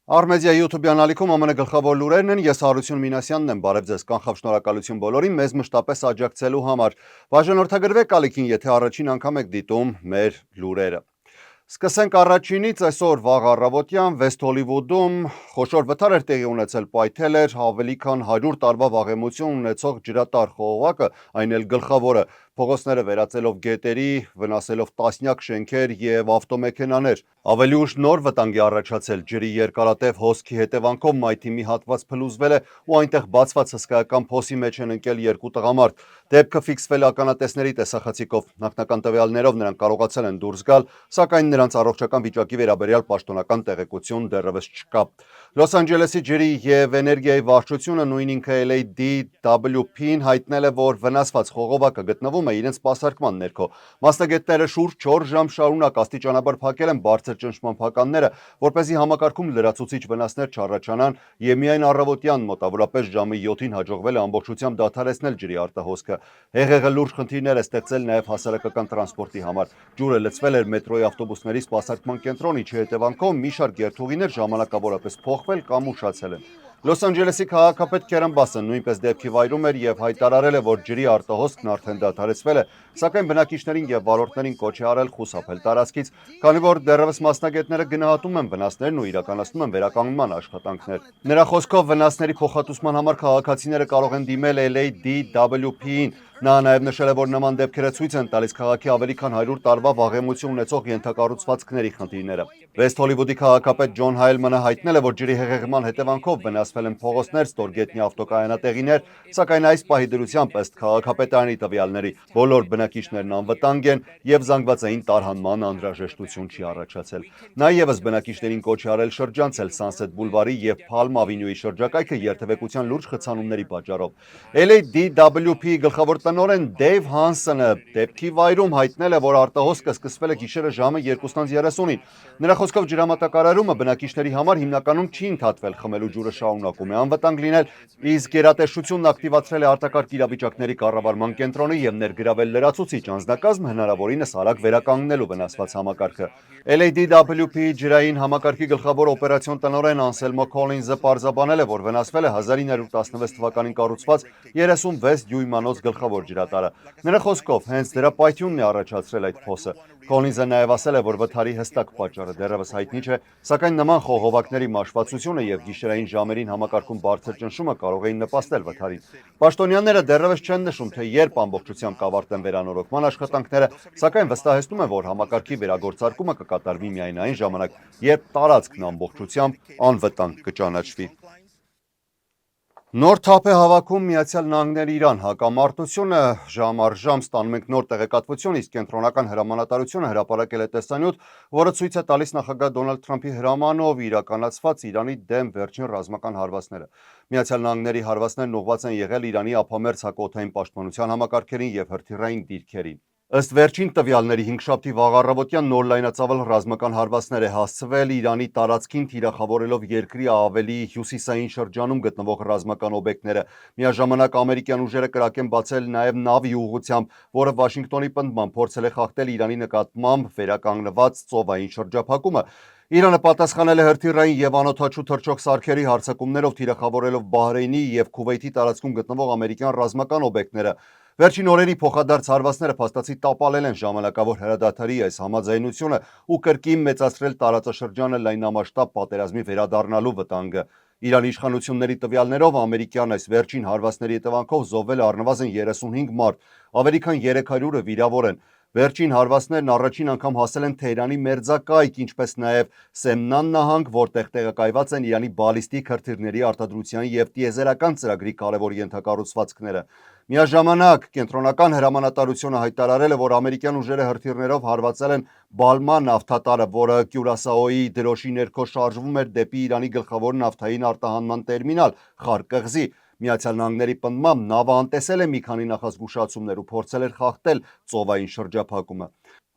Արմեդիա YouTube-յան ալիքում ԱՄՆ գլխավոր լուրերն են, ես Հարություն Մինասյանն եմ, բարև ձեզ, կանխավ շնորհակալություն բոլորին, մեզ մշտապես աջակցելու համար։ Բաժանորդագրվեք ալիքին, եթե առաջին անգամ եք դիտում մեր լուրերը։ Սկսենք առաջինից, այսօր վաղ առավոտյան Վեսթ Հոլիվուդում խոշոր վթար էր տեղի ունեցել, պայթել էր ավելի քան 100 տարվա վաղեմություն ունեցող ջրատար խողովակը, այն էլ գլխավորը, փողոցները վերածելով գետերի, վնասելով տասնյակ շենքեր և ավտոմեքենաներ։ Ավելի ուշ նոր վտանգ է առաջացել, ջրի երկարատև հոսքի հետևանքով մայթի մի հատված փլուզվել է ու այնտեղ բացված հսկայական փոսի մեջ են ընկել երկու տղամարդ։ Դեպքը ֆիքսվել է ականատեսների տեսախցիկով, նախնական տվյալներով նրանք կարողացել են դուրս գալ, սակայն նրանց առողջական վիճակի վերաբերյալ պաշտոնական տեղեկություն դեռևս չկա։ Լոս Անջելեսի ջրի և էներգիայի վարչությունը, նույն ինքը LADWP-ն հայտնել է, որ վնասված խողովակը գտնվում է իրենց սպասարկման ներքո։ Մասնագետները շուրջ 4 ժամ շարունակ աստիճանաբար փակել են բարձր ճնշման փականները, որպեսզի համակարգում լրացուցիչ վնասներ չառաջանան, և միայն առավոտյան մոտավորապես ժամը 7-ին հաջողվել է ամբողջությամբ դադարեցնել ջրի արտահոսքը։ Հեղեղը լուրջ խնդիրներ է ստեղծել նաև հասարակական տրանսպորտի համար։ Ջուրը լցվել էր մետրոյի ավտոբուսների սպասարկման կենտրոն, ինչի հետևանքով մի շարք երթուղիներ ժամանակավորապես փոխվել կամ ուշացել են։ Լոս Անջելեսի քաղաքապետ Քերեն Բասսը նույնպես դեպքի վայրում էր և հայտարարել է, որ ջրի արտահոսքն արդեն դադարեցվել է, սակայն բնակիչներին և վարորդներին կոչ է արել խուսափել տարածքից, քանի որ դեռևս մասնագետները գնահատում են վնասներն ու իրականացնում են վերականգնման աշխատանքներ։ Նրա խոսքով, վնասների փոխհատուցման համար քաղաքացիները կարող են դիմել LADWP-ին։ Նա նաև նշել է, որ նման դեպքերը ցույց են տալիս քաղաքի ավելի քան 100 տարվա վաղեմություն ունեցող ենթակառուցվածքների խնդիրները։ Վեսթ Հոլիվուդի քաղաքապետ Ջոն Հայլմանը հայտնել է, որ ջրի հեղեղման հետևանքով վնասվել են փողոցներ, ստորգետնյա ավտոկայանատեղիներ, սակայն այս պահի դրությամբ, ըստ քաղաքապետարանի տվյալների, բոլոր բնակիչներն անվտանգ են և զանգվածային տարհանման անհրաժեշտություն չի առաջացել։ Նա ևս բնակիչներին կոչ է արել շրջանցել Սանսեթ Բուլվարի և Փալմ Ավենյուի շրջակայքը երթևեկության լուրջ խցանումների պատճառով։ LADWP-ի գլխավոր տնօրեն Դեյվ Հանսոնը դեպքի վայրում հայտնել է, որ արտահոսքը սկսվել է գիշերը ժամը 2:30-ին։ Նրա խոսքով, ջրամատակարարումը բնակիչների համար հիմնականում չի ընդհատվել, խմելու ջուրը շարունակում է անվտանգ լինել, իսկ գերատեսչությունն ակտիվացրել է արտակարգ իրավիճակների կառավարման կենտրոնը և ներգրավել լրացուցիչ անձնակազմ, հնարավորինս արագ վերականգնելու վնասված համակարգը։ LADWP-ի ջրային համակարգի գլխավոր օպերացիոն տնօրեն Անսելմո Քոլինզը պարզաբանել է, որ վնասվել է 1916 թվականին կառուցված 36 դյույմանոց գլխավոր ջրատարը։ Նրա խոսքով, հենց դրա պայթյունն է առաջացրել այդ փոսը։ Քոլինզը նաև ասել է, որ վթարի հստակ պատճառը դեռևս հայտնի չէ, սակայն նման խողովակների մաշվածությունը և գիշերային ժամերին համակարգում բարձր ճնշումը կարող էին նպաստել վթարին։ Պաշտոնյաները դեռևս չեն նշում, թե երբ ամբողջությամբ կավարտեն վերանորոգման աշխատանքները, սակայն վստահեցնում են, որ համակարգի վերագործարկումը կկատարվի միայն այն ժամանակ, երբ տարածքն ամբողջությամբ անվտանգ կճանաչվի։ Նոր թափ է հավաքում Միացյալ Նահանգները Իրան հակամարտությունը, ժամ առ ժամ ստանում ենք նոր տեղեկատվություն, իսկ կենտրոնական հրամանատարությունը հրապարակել է տեսանյութ, որը ցույց է տալիս նախագահ Դոնալդ Թրամփի հրամանով իրականացված Իրանի դեմ վերջին ռազմական հարվածները։ Միացյալ Նահանգների հարվածներն ուղղված են եղել Իրանի ափամերձ հակաօդային պաշտպանության համակարգերին և հրթիռային դիրքերին։ Ըստ վերջին տվյալների, հինգշաբթի վաղ առավոտյան նոր լայնածավալ ռազմական հարվածներ է հասցվել Իրանի տարածքին, թիրախավորելով երկրի ավելի հյուսիսային շրջանում գտնվող ռազմական օբյեկտները։ Միաժամանակ ամերիկյան ուժերը կրակ են բացել նաև նավի ուղղությամբ, որը Վաշինգտոնի պնդմամբ փորձել է խախտել Իրանի նկատմամբ վերականգնված ծովային շրջափակումը։ Իրանը պատասխանել է հրթիռային և անօդաչու թռչող սարքերի հարձակումներով, թիրախավորելով Բահրեյնի և Քուվեյթի տարածքում գտնվող ամերիկյան ռազմական օբյեկտները։ Վերջին օրերի փոխադարձ հարվածները փաստացի տապալել են ժամանակավոր հրադադարի այս համաձայնությունը ու կրկին մեծացրել տարածաշրջանը լայնամասշտաբ պատերազմի վերադառնալու վտանգը։ Իրանի իշխանությունների տվյալներով, ամերիկյան այս վերջին հարվածների հետևանքով զոհվել է առնվազն 35 մարդ, ավելի քան 300-ը վիրավոր են։ Վերջին հարվածներն առաջին անգամ հասել են Թեհրանի մերձակայք, ինչպես նաև Սեմնան նահանգ, որտեղ տեղակայված են Իրանի բալիստիկ հրթիռների արտադրության և տիեզերական ծրագրի կարևոր ենթակառուցվածքները։ Միաժամանակ, կենտրոնական հրամանատարությունը հայտարարել է, որ ամերիկյան ուժերը հրթիռներով հարվածել են Բալմա նավթատարը, որը Կյուրասաոյի դրոշի ներքո շարժվում էր դեպի Իրանի գլխավոր նավթային արտահանման տերմինալ Խար կղզի։ Միացյալ Նահանգների պնդմամբ նավը անտեսել է մի քանի նախազգուշացումներ ու փորձել էր խախտել ծովային շրջափակումը։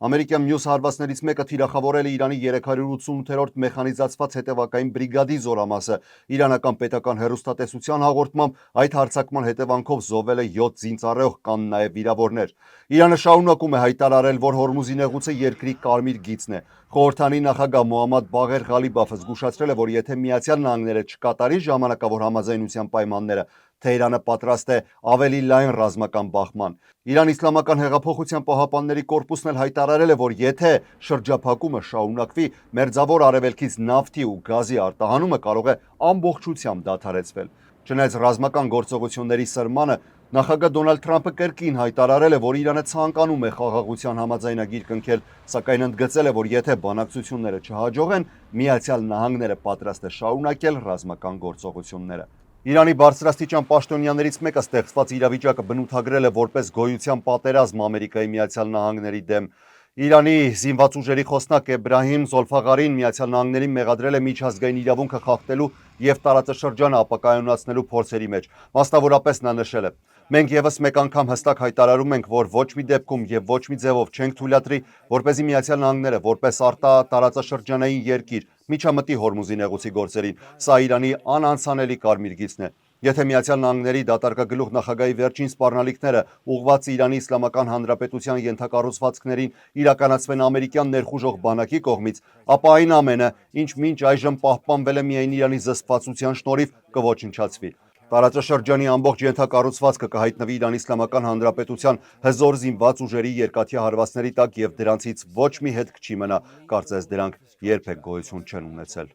Ամերիկյան մյուս հարվածներից մեկը թիրախավորել է Իրանի 388-րդ մեխանիզացված հետևակային բրիգադի զորամասը։ Իրանական պետական հեռուստատեսության հաղորդմամբ այդ հարձակման հետևանքով զոհվել է 7 զինծառայող, կան նաև վիրավորներ։ Իրանը շարունակում է հայտարարել, որ Հորմուզի նեղուցը երկրի կարմիր գիծն է։ Խորհրդանի նախագահ Մոհամմադ Բաղեր Ղալիբաֆը զգուշացրել է, որ եթե Միացյալ Նահանգները չկատարի ժամանակավոր համաձայնության պայմանները, Թեհրանը պատրաստ է ավելի լայն ռազմական բախման։ Իրանի իսլամական հեղափոխության պահապանների կորպուսն էլ հայտարարել է, որ եթե շրջափակումը շարունակվի, մերձավոր արևելքից նավթի ու գազի արտահանումը կարող է ամբողջությամբ դադարեցվել։ Չնայած ռազմական գործողությունների սրմանը, նախագահ Դոնալդ Թրամփը կրկին հայտարարել է, որ Իրանը ցանկանում է խաղաղության համաձայնագիր կնքել, սակայն ընդգծել է, որ եթե բանակցությունները չհաջողեն, Միացյալ Նահանգները պատրաստ է շարունակել ռազմական գործողությունները։ Իրանի բարձրաստիճան պաշտոնյաներից մեկը ստեղծված իրավիճակը բնութագրել է որպես գոյության պատերազմ Ամերիկայի Միացյալ Նահանգների դեմ։ Իրանի զինված ուժերի խոսնակ Էբրահիմ Զոլֆաղարին Միացյալ Նահանգներին մեղադրել է միջազգային իրավունքը խախտելու եւ տարածաշրջանը ապակայունացնելու փորձերի մեջ։ Մասնավորապես նա նշել է. «Մենք եւս մեկ անգամ հստակ հայտարարում ենք, որ ոչ մի դեպքում եւ ոչ մի ձևով չենք թույլատրի, որպեսզի Միացյալ Նահանգները որպես արտատարածաշրջանային երկիր միջամտի Հորմուզի նեղուցի գործերին։ Սա Իրանի անանցանելի կարմիր գիծն է։ Եթե Միացյալ Նահանգների դատարկագլուխ նախագահի վերջին սպառնալիքները ուղղված Իրանի Իսլամական Հանրապետության ենթակառուցվածքներին իրականացվեն ամերիկյան ներխուժող բանակի կողմից, ապա այն ամենը, ինչ մինչ այժմ պահպանվել է միայն Իրանի զսպվածության շնորհիվ, կոչնչացվի։ Տարածաշրջանի ամբողջ ենթակառուցվածքը կհայտնվի Իրանի Իսլամական Հանրապետության հզոր զինված ուժերի երկաթյա հարվածների տակ եւ դրանցից ոչ մի հետք չի մնա, կարծես դրանք երբեք գոյություն չեն ունեցել»։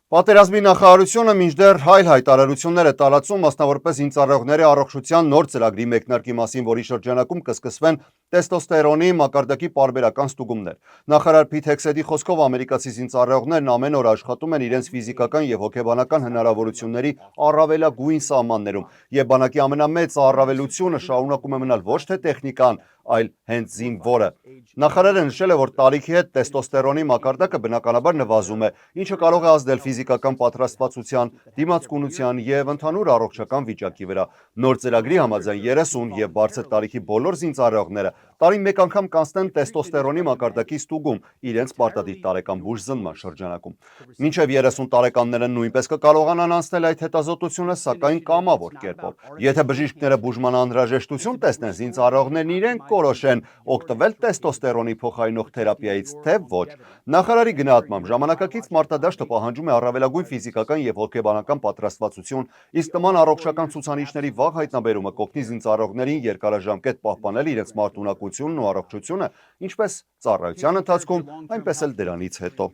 Պատերազմի նախարարությունը մինչդեռ այլ հայտարարություններ է տարածում, մասնավորապես զինծառայողների առողջության նոր ծրագրի մեկնարկի մասին, որի շրջանակում կսկսվեն տեստոստերոնի մակարդակի պարբերական ստուգումներ։ Նախարար Փիթ Հեքսեթի խոսքով ամերիկացի զինծառայողներն ամեն օր աշխատում են իրենց ֆիզիկական եւ հոգեբանական հնարավորությունների առավելագույն սահմաններում, եւ բանակի ամենամեծ առավելությունը շարունակում է մնալ ոչ թե տեխնիկան, այլ հենց զինվորը։ Նախարարը նշել է, որ տարիքի հետ տեստոստերոնի մակարդակը բնականաբար նվազում է, ինչը կարող է ազդել ֆիզիկական պատրաստվածության, դիմացկունության եւ ընդհանուր առողջական վիճակի վրա։ Նոր ծրագրի համաձայն 30 եւ բարձր տարիքի բոլոր զինծառայողները տարին մեկ անգամ կանցնեն տեստոստերոնի մակարդակի ստուգում իրենց պարտադիր տարեկան բուժզնման շրջանակում։ Մինչև 30 տարեկանները նույնպես կկարողանան անցնել այդ հետազոտությունը, սակայն կամավոր կերպով։ Եթե բժիշկները բուժման անհրաժեշտություն տեսնեն, զինծառայողներն իրենք կորոշեն օգտվել տեստոստերոնի փոխարինող թերապիայից, թե ոչ։ Նախարարի գնահատմամբ ժամանակակից մարտադաշտը պահանջում է առավելագույն ֆիզիկական եւ հոգեբանական պատրաստվածություն, իսկ նման առողջական ցուցանիշների վաղ հայտնաբերումը կօգնի զինծառայողներին երկարաժամկետ պահպանել իրենց մարտունակությունն ու առողջությունը, ինչպես ծառայության ընթացքում, այնպես էլ դրանից հետո։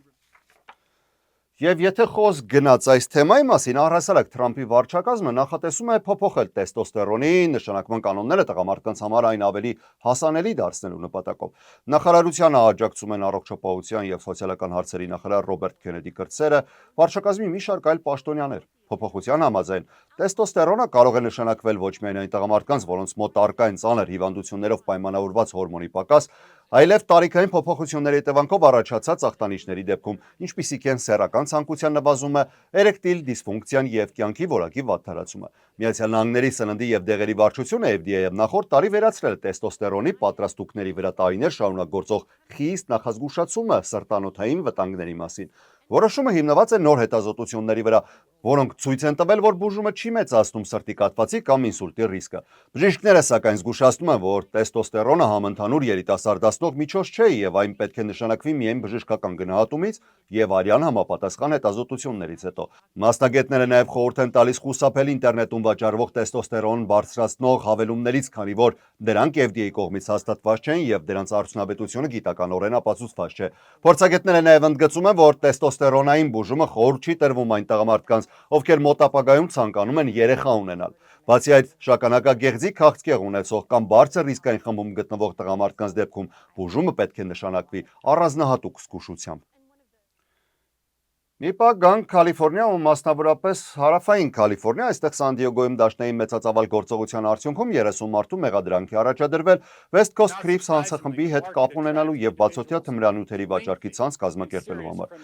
Եվ եթե խոսք գնաց այս թեմայի մասին, առհասարակ Թրամփի վարչակազմը նախատեսում է փոփոխել տեստոստերոնի նշանակման կանոնները տղամարդկանց համար այն ավելի հասանելի դարձնելու նպատակով։ Նախարարությանը աջակցում են առողջապահության եւ սոցիալական հարցերի նախարար Ռոբերտ Քենեդի կրտսերը, վարչակազմի մի շարք այլ պաշտոնյաներ։ Փոփոխության համաձայն տեստոստերոնը կարող է նշանակվել ոչ միայն այն տղամարդկանց, որոնց մոտ առկա են ծանր հիվանդություններով պայմանավորված հորմոնի պակաս, այլև տարիքային փոփոխությունների հետևանքով առաջացած ախտանիշների դեպքում, ինչպիսիք են սեռական ցանկության նվազումը, էրեկտիլ դիսֆունկցիան եւ կյանքի որակի վատթարացումը։ Միացյալ Նահանգների սննդի եւ դեղերի վարչությունը FDA-ը նախորդ տարի վերացրել է տեստոստերոնի պատրաստուկների վրա տարիներ շարունակ գործող խիստ նախազգուշացումը սրտանոթային վտանգների մասին։ Որոշումը հիմնված է նոր հետազոտությունների վրա, որոնք ցույց են տվել, որ բուժումը չի մեծացնում սրտի կաթվածի կամ ինսուլտի ռիսկը։ Բժիշկները սակայն զգուշացնում են, որ տեստոստերոնը համընդհանուր երիտասարդացնող միջոց չէ եւ այն պետք է նշանակվի միայն բժշկական գնահատումից եւ արյան համապատասխան հետազոտություններից հետո։ Մասնագետները նաեւ խորհուրդ են տալիս խուսափել ինտերնետում վաճառվող տեստոստերոն բարձրացնող հավելումներից, քանի որ դրանք FDA-ի կողմից հաստատված չեն եւ դրանց արդյունավետությունը գիտականորեն ապացուցված չէ։ Փորձագետները նաեւ ընդգծում են, որ տեստոստերոնային բուժումը խորհուրդ չի տրվում այն տղամարդկանց, ովքեր մոտ ապագայում ցանկանում են երեխա ունենալ։ Բացի այդ, շագանակագեղձի քաղցկեղ ունեցող կամ բարձր ռիսկային խմբում գտնվող տղամարդկանց դեպքում բուժումը պետք է նշանակվի առանձնահատուկ զգուշությամբ։ Մի պահ գանք Կալիֆոռնիա ու մասնավորապես հարավային Կալիֆոռնիա, այստեղ Սան Դիեգոյում դաշնային մեծածավալ գործողության արդյունքում 30 մարդու մեղադրանք է առաջադրվել West Coast Crips հանցախմբի հետ կապ ունենալու եւ բացօթյա թմրանյութերի վաճառքի ցանց կազմակերպելու համար։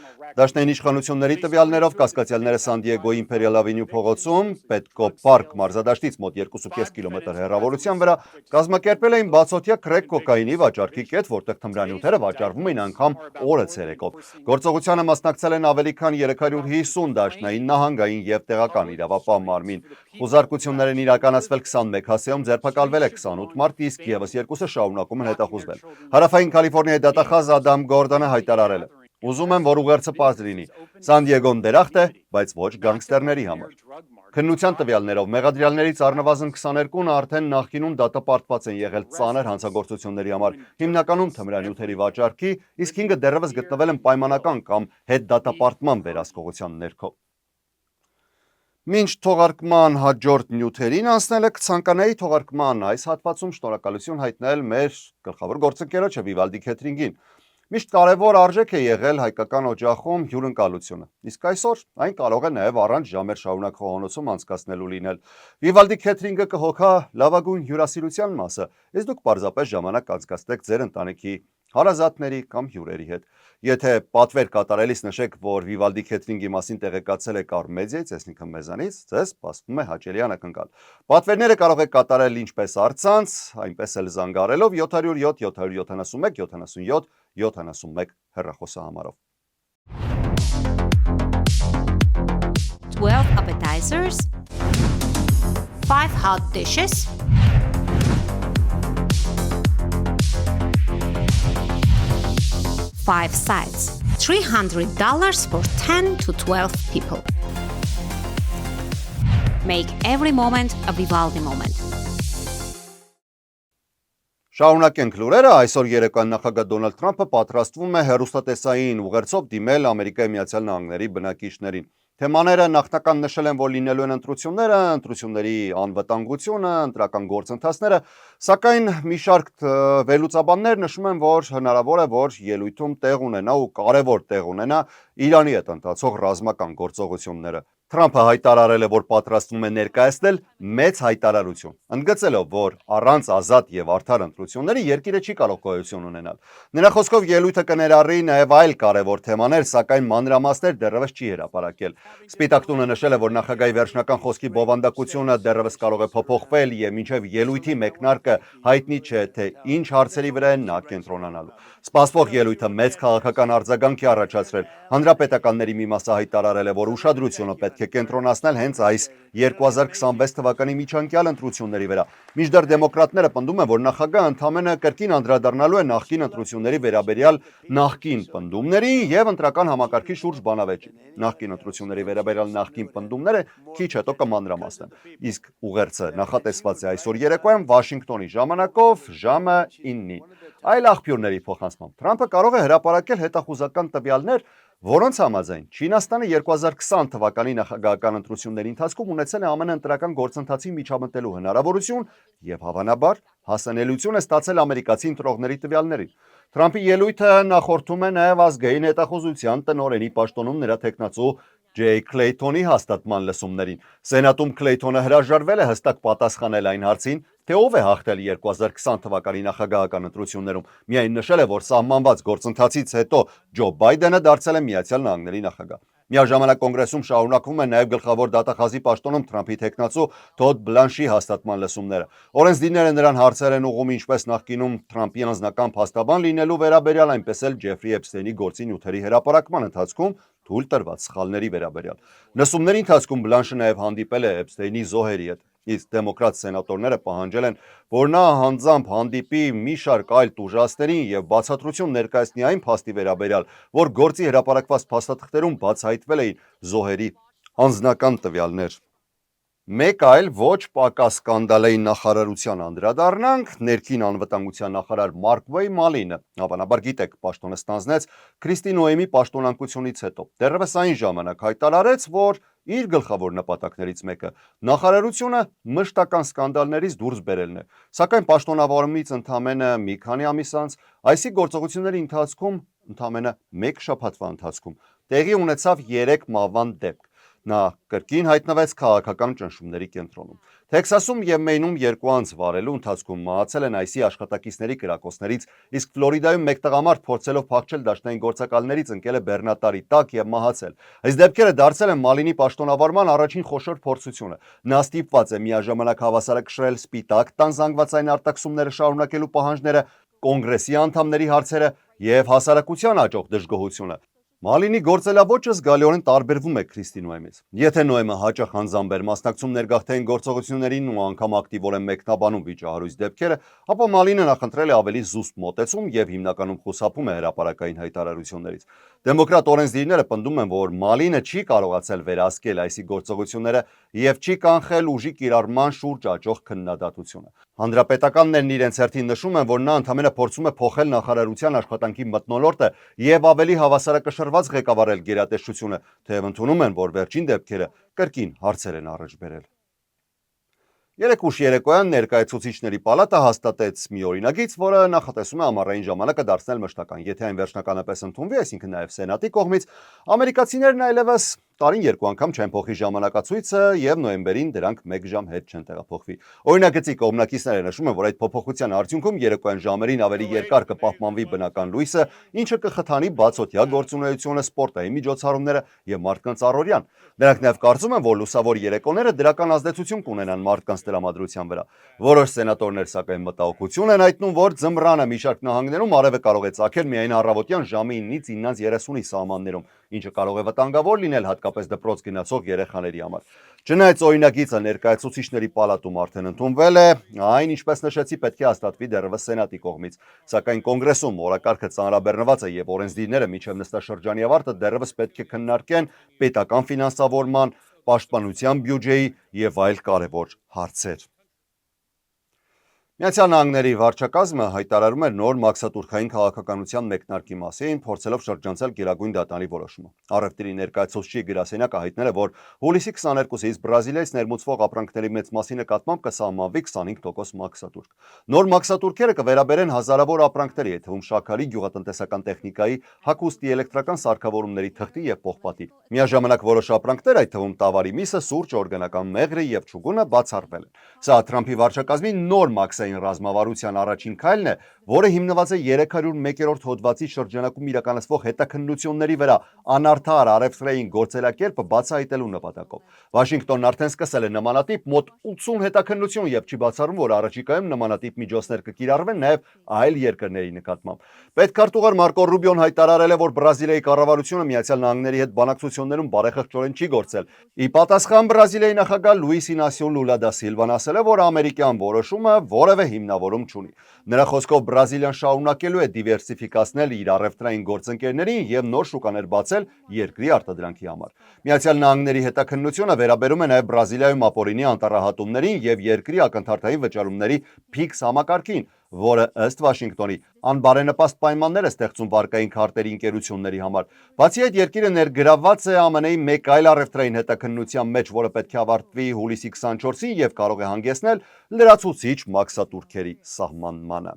Դաշնային իշխանությունների տվյալներով կասկածյալները Սան Դիեգոյի Imperial Avenue փողոցում Petco Park մարզադաշտից մոտ 2.5 կիլոմետր հեռավորության վրա կազմակերպել էին բացօթյա քրեք կոկաինի վաճառքի կետ, որտեղ թմրանյութերը վաճառվում էին անգամ օրը ցերեկով։ Գործողությանը մասնակցել են ավելի քան 350 դաշնային, նահանգային եւ տեղական իրավապահ մարմին։ Խուզարկություններ են իրականացվել 21 հասցեում, ձերբակալվել է 28 մարդ, իսկ եւս երկուսը շարունակում են հետախուզվել։ Հարավային Կալիֆոռնիայի դատախազ Ադամ Գորդոնը հայտարարել է. Ուզում եմ, որ ուղերձը պարզ լինի։ Սան Դիեգոն դերախտ է, բայց ոչ գանգստերների համար։ Քննության տվյալներով մեղադրյալներից առնվազն 22-ն արդեն նախկինում դատապարտված են եղել ծանր հանցագործությունների համար, հիմնականում թմրանյութերի վաճառքի, իսկ 5-ը դեռևս գտնվել են պայմանական կամ հետդատապարտման վերահսկողության ներքո։ Մինչ թողարկման հաջորդ նյութերին անցնելը կցանկանայի թողարկման այս հատվածում շնորհակալություն հայտնել մեր գլխավոր գործընկերոջը Վիվալդի Քեթրինգին։ Միշտ կարևոր արժեք է եղել հայկական օջախում հյուրընկալությունը, իսկ այսօր այն կարող է նաև առանց ժամեր շարունակ խոհանոցում անցկացնելու լինել։ Վիվալդի Քեթրինգը կհոգա լավագույն հյուրասիրության մասը, իսկ դուք պարզապես ժամանակ անցկացնեք ձեր ընտանիքի հարազատների կամ հյուրերի հետ։ Եթե պատվեր կատարելիս նշեք, որ Վիվալդի Քեթրինգի մասին տեղեկացել եք Արմեդիայից, այսինքն մեզանից, ձեզ սպասվում է հաճելի անակնկալ։ Պատվերները կարող եք կատարել ինչպես առցանց, այնպես էլ զանգարելով 707 771 77 71 հեռախոսահամարով։ 12 appetizers, 5 hot dishes, 5 sides, $300 for 10 to 12 people. Make every moment a Vivaldi moment. Շարունակենք լուրերը, այսօր երեկոյան նախագահ Դոնալդ Թրամփը պատրաստվում է հեռուստատեսային ուղերձով դիմել Ամերիկայի Միացյալ Նահանգների բնակիչներին։ Թեմաները նախնական նշել են, որ լինելու են ընտրությունները, ընտրությունների անվտանգությունը, ընտրական գործընթացները, սակայն մի շարք վերլուծաբաններ նշում են, որ հնարավոր է, որ ելույթում տեղ ունենա ու կարևոր տեղ ունենա Իրանի հետ ընթացող ռազմական գործողությունները։ Թրամփը հայտարարել է, որ պատրաստվում է ներկայացնել մեծ հայտարարություն, ընդգծելով, որ առանց ազատ եւ արդար ընտրությունների երկիրը չի կարող գոյություն ունենալ։ Նրա խոսքով ելույթը կներառի նաեւ այլ կարևոր թեմաներ, սակայն մանրամասներ դեռևս չի հրապարակել։ Սպիտակ տունը նշել է, որ նախագահի վերջնական խոսքի բովանդակությունը դեռևս կարող է փոփոխվել եւ մինչեւ ելույթի մեկնարկը հայտնի չէ, թե ինչ հարցերի վրա է նա կենտրոնանալու։ Սպասվող ելույթը մեծ քաղաքական արձագանք է առաջացրել։ Հանրապետականների մի մասը հայտարարել է, որ ուշադրությունը պետք է կենտրոնացնել հենց այս 2026 թվականի միջանկյալ ընտրությունների վրա։ Մինչդեռ դեմոկրատները պնդում են, որ նախագահը ընդամենը կրկին անդրադառնալու է նախկին ընտրությունների վերաբերյալ նախկին պնդումներին եւ ընտրական համակարգի շուրջ բանավեճին։ Նախկին ընտրությունների վերաբերյալ նախկին պնդումները քիչ հետո կմանրամասնեն։ Իսկ ուղերձը նախատեսված է այսօր երեկոյան Վաշինգտոնի ժամանակով ժամը 9-ին։ Այլ աղբյուրների փոխանցմամբ Թրամփը կարող է հրապարակել հետախուզական տվյալներ, որոնց համաձայն Չինաստանը 2020 թվականի նախագահական ընտրությունների ընթացքում ունեցել է ԱՄՆ ընտրական գործընթացի միջամտելու հնարավորություն եւ հավանաբար հասանելիություն է ստացել ամերիկացի ընտրողների տվյալներին։ Թրամփի ելույթը նախորդում է նաեւ ազգային հետախուզության տնօրենի պաշտոնում նրա տեխնացու Ջեյ Քլեյթոնի հաստատման լսումներին։ Սենատում Քլեյթոնը հրաժարվել է հստակ պատասխանել այն հարցին, թե ով է հաղթել 2020 թվականի նախագահական ընտրություններում։ Միայն նշել է, որ սահմանված գործընթացից հետո Ջո Բայդենը դարձել է Միացյալ Նահանգների նախագահ։ Միաժամանակ կոնգրեսում շարունակվում են նաև գլխավոր դատախազի պաշտոնում Թրամփի տեխնացու Թոդ Բլանշի հաստատման լսումները։ Օրենսդիրները նրան հարցեր են ուղղում ինչպես նախկինում Թրամփի անձնական փաստաբան լինելու վերաբերյալ, այնպես էլ Ջեֆրի Էփստեյնի գործի նյութերի հրապարակման ընթացքում թույլ տրված սխալների վերաբերյալ։ Լսումների ընթացքում Բլանշը նաև հանդիպել է Էփստեյնի զոհերի հետ, իսկ դեմոկրատ սենատորները պահանջել են, որ նա անձամբ հանդիպի մի շարք այլ տուժածներին եւ բացատրություն ներկայացնի այն փաստի վերաբերյալ, որ գործի հրապարակված փաստաթղթերում բացահայտվել էին զոհերի անձնական տվյալներ։ Մեկ այլ ոչ պակաս սկանդալային նախարարության անդրադառնանք, ներքին անվտանգության նախարար Մարկ Վեյմալինը, հավանաբար գիտեք, պաշտոնը ստանձնեց Քրիստի Նոեմի պաշտոնանկությունից հետո։ Դեռևս այն ժամանակ հայտարարեց, որ իր գլխավոր նպատակներից մեկը նախարարությունը մշտական սկանդալներից դուրս բերելն է։ Սակայն պաշտոնավարումից ընդամենը մի քանի ամիս անց, այսի գործողությունների ընթացքում ընդամենը մեկ շաբաթվա ընթացքում տեղի ունեցավ 3 մահվան դեպք։ Նա կրկին հայտնվեց քաղաքական ճնշումների կենտրոնում։ Թեքսասում եւ Մեյնում 2 անձ վարելու ընթացքում մահացել են ICE աշխատակիցների կրակոցներից, իսկ Ֆլորիդայում մեկ տղամարդ փորձելով փախչել դաշնային գործակալներից ընկել է բեռնատարի տակ եւ մահացել։ Այս դեպքերը դարձել են Մալինի պաշտոնավարման առաջին խոշոր փորձությունը։ Նա ստիպված է միաժամանակ հավասարակշռել Սպիտակ տան զանգվածային արտաքսումները շարունակելու պահանջները, կոնգրեսի անդամների հարցերը եւ հասարակության աճող դժգոհությունը։ Մալինի գործելավոճը զգալիորեն տարբերվում է Քրիստի Նոեմից։ Եթե Նոեմը հաճախ անձամբ էր մասնակցում ներգաղթային գործողություններին ու անգամ ակտիվորեն մեկնաբանում վիճահարույց դեպքերը, ապա Մալինը նախընտրել է ավելի զուսպ մոտեցում եւ հիմնականում խուսափում է հրապարակային հայտարարություններից։ Դեմոկրատ օրենսդիրները պնդում են, որ Մալինը չի կարողացել վերահսկել ICE գործողությունները եւ չի կանխել ուժի կիրառման շուրջ աճող քննադատությունը։ Հանրապետականներն իրենց հերթին նշում են, որ նա ընդամենը փորձում է փոխել նախարարության աշխատանքի մթնոլորտը եւ ավելի հավասարակշռված ղեկավարել գերատեսչությունը, թեև ընդունում են, որ վերջին դեպքերը կրկին հարցեր են առաջ բերել։ Երեկ ուշ երեկոյան ներկայացուցիչների պալատը հաստատեց մի օրինագիծ, որը նախատեսում է ամառային ժամանակը դարձնել մշտական։ Եթե այն վերջնականապես ընդունվի, այսինքն նաև Սենատի կողմից, ամերիկացիներն այլևս տարին 2 անգամ չեն փոխի ժամանակացույցը եւ նոյեմբերին դրանք 1 ժամ հետ չեն տեղափոխվի։ Օրինագծի կողմնակիցները նշում են, որ այդ փոփոխության արդյունքում երեկոյան ժամերին ավելի երկար կպահպանվի բնական լույսը, ինչը կխթանի բացօթյա գործունեությունը, սպորտային միջոցառումները եւ մարդկանց առօրյան։ Նրանք նաև կարծում են, որ լուսավոր երեկոները դրական ազդեցություն կունենան մարդկանց տրամադրության վրա։ Որոշ սենատորներ սակայն մտահոգություն են հայտնում, որ ձմռանը մի շարք նահանգներում արևը կարող է ծագել միայն առավոտյան ժամի 9-ից 9:30-ի սահմաններում, ինչը կարող է վտանգավոր լինել հատկապես դպրոց գնացող երեխաների համար։ Չնայած օրինագիծը ներկայացուցիչների պալատում արդեն ընդունվել է, այն, ինչպես նշեցի, պետք է հաստատվի դեռևս Սենատի կողմից, սակայն կոնգրեսում օրակարգը ծանրաբեռնված է եւ օրենսդիրները մինչեւ նստաշրջանի ավարտը դեռևս պետք է քննարկեն պետական ֆինանսավորման, պաշտպանության բյուջեի եւ այլ կարևոր հարցեր։ Միացյալ Նահանգների վարչակազմը հայտարարում է նոր մաքսատուրքային քաղաքականության մեկնարկի մասին, փորձելով շրջանցել Գերագույն դատարանի որոշումը։ Առևտրի ներկայացուցչի գրասենյակը հայտնել է, որ հուլիսի 22-ից Բրազիլիայից ներմուծվող ապրանքների մեծ մասի նկատմամբ կսահմանվի 25% մաքսատուրք։ Նոր մաքսատուրքերը կվերաբերեն հազարավոր ապրանքների, այդ թվում շաքարի, գյուղատնտեսական տեխնիկայի, հագուստի, էլեկտրական սարքավորումների, թղթի եւ պողպատի։ Միաժամանակ որոշ ապրանքներ, այդ թվում տավարի միսը, սուրճ, օրգանական մեղրը եւ չուգունը բացառվել են։ Սա Թրամփի վարչակազմի նոր մաքսային ռազմավարության առաջին քայլն է, որը հիմնված է 301-րդ հոդվածի շրջանակում իրականացվող հետաքննությունների վրա անարդար առևտրային գործելակերպը բացահայտելու նպատակով։ Վաշինգտոնն արդեն սկսել է նմանատիպ մոտ 80 հետաքննություն եւ չի բացառում, որ առաջիկայում նմանատիպ միջոցներ կկիրառվեն նաեւ այլ երկրների նկատմամբ։ Պետքարտուղար Մարկո Ռուբիոն հայտարարել է, որ Բրազիլիայի կառավարությունը Միացյալ Նահանգների հետ բանակցություններում բարեխղճորեն չի գործել։ Ի պատասխան Բրազիլիայի նախագահ Լուիս Ինասիո Լուլա դա Սիլվան ասել է, որ ամերիկյան որոշումը որևէ հիմնավորում չունի։ Նրա խոսքով Բրազիլիան շարունակելու է դիվերսիֆիկացնել իր առևտրային գործընկերներին եւ նոր շուկաներ բացել երկրի արտադրանքի համար։ Միացյալ Նահանգների հետաքննությունը վերաբերում է նաեւ Բրազիլիայում ապօրինի անտառահատումներին եւ երկրի ակնթարթային վճարումների փիքս համակարգին, որը ըստ Վաշինգտոնի անբարենպաստ պայմաններ է ստեղծում վարկային քարտերի ընկերությունների համար։ Բացի այդ, երկիրը ներգրավված է ԱՄՆ-ի մեկ այլ առևտրային հետաքննության մեջ, որը պետք է ավարտվի հուլիսի 24-ին եւ կարող է հանգեցնել լրացուցիչ մաքսատուրքերի սահմանմանը։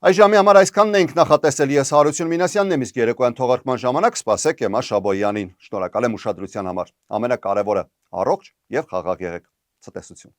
Այս ժամի համար այսքանն ենք նախատեսել, ես Հարություն Մինասյանն եմ, իսկ երեկոյան թողարկման ժամանակ սպասեք Էմմա Շաբոյանին։ Շնորհակալ եմ ուշադրության համար։ Ամենակարևորը՝ առողջ եւ խաղաղ եղեք։ Ցտեսություն։